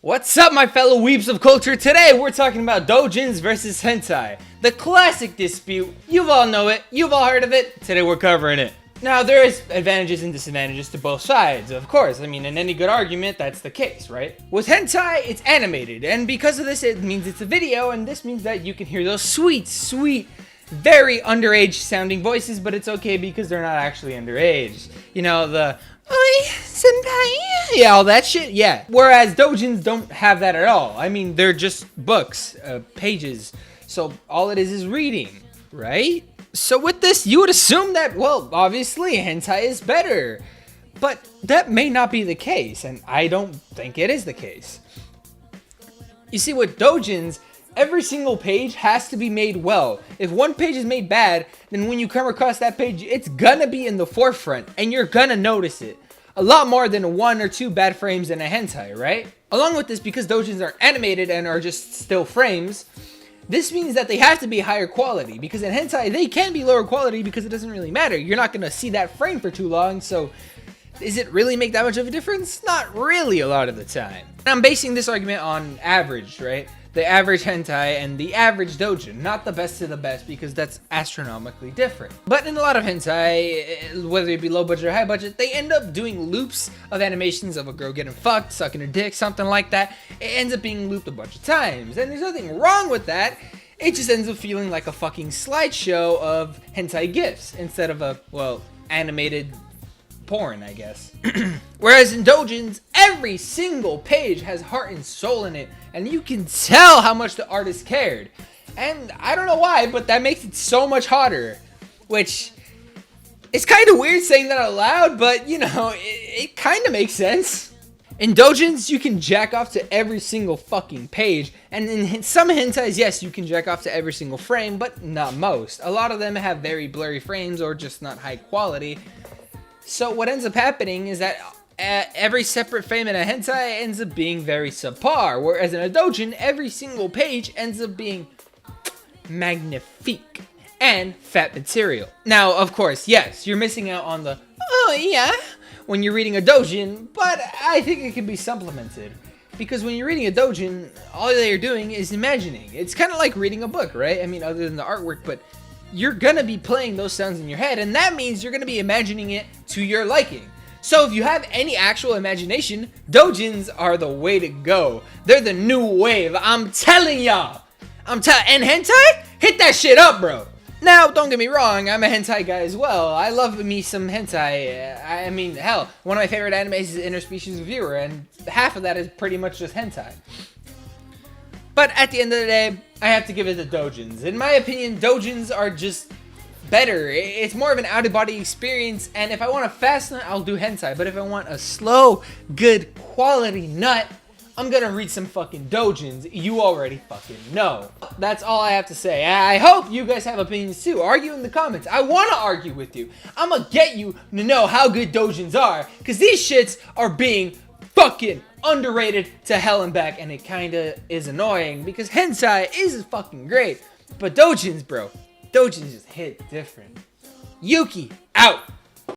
What's up, my fellow weeps of culture? Today we're talking about dojins versus hentai. The classic dispute. You all know it. You've all heard of it. Today we're covering it. Now, there is advantages and disadvantages to both sides, of course. I mean, in any good argument, that's the case, right? With hentai, it's animated, and because of this, it means it's a video, and this means that you can hear those sweet, very underage sounding voices, but it's okay because they're not actually underage. You know, the "Oi, senpai," yeah, all that shit, yeah. Whereas dojins don't have that at all. I mean, they're just books, pages, so all it is reading, right? So with this, you would assume that, well, obviously, hentai is better. But that may not be the case, and I don't think it is the case. You see, with dojins, every single page has to be made well. If one page is made bad, then when you come across that page, it's gonna be in the forefront, and you're gonna notice it. A lot more than one or two bad frames in a hentai, right? Along with this, because dojins are animated and are just still frames, this means that they have to be higher quality, because in hentai, they can be lower quality because it doesn't really matter. You're not gonna see that frame for too long, so does it really make that much of a difference? Not really a lot of the time. And I'm basing this argument on average, right? The average hentai and the average dojin, not the best of the best, because that's astronomically different. But in a lot of hentai, whether it be low budget or high budget, they end up doing loops of animations of a girl getting fucked, sucking her dick, something like that. It ends up being looped a bunch of times, and there's nothing wrong with that. It just ends up feeling like a fucking slideshow of hentai gifs instead of a, well, animated porn, I guess. Whereas in dojins, every single page has heart and soul in it, and you can tell how much the artist cared. And I don't know why, but that makes it so much hotter. Which, it's kind of weird saying that out loud, but you know, it kind of makes sense. In dojins, you can jack off to every single fucking page, and in some hentais, yes, you can jack off to every single frame, but not most. A lot of them have very blurry frames or just not high quality. So what ends up happening is that every separate frame in a hentai ends up being very subpar, whereas in a dojin, every single page ends up being magnifique and fat material. Now, of course, yes, you're missing out on the, oh yeah, when you're reading a dojin, but I think it can be supplemented. Because when you're reading a dojin, all that you're doing is imagining. It's kind of like reading a book, right? I mean, other than the artwork, but you're gonna be playing those sounds in your head, and that means you're gonna be imagining it to your liking. So if you have any actual imagination, dojins are the way to go. They're the new wave, I'm telling y'all. And hentai? Hit that shit up, bro. Now, don't get me wrong, I'm a hentai guy as well. I love me some hentai. I mean, hell, one of my favorite animes is Interspecies Viewer, and half of that is pretty much just hentai. But at the end of the day, I have to give it to dojins. In my opinion, dojins are just better. It's more of an out-of-body experience, and if I want a fast nut, I'll do hentai. But if I want a slow, good, quality nut, I'm gonna read some fucking dojins. You already fucking know. That's all I have to say. I hope you guys have opinions too. Argue in the comments. I wanna argue with you. I'ma get you to know how good dojins are, because these shits are being fucking underrated to hell and back, and it kinda is annoying because hentai is fucking great, but dojins, bro, dojins just hit different. Yuki, out!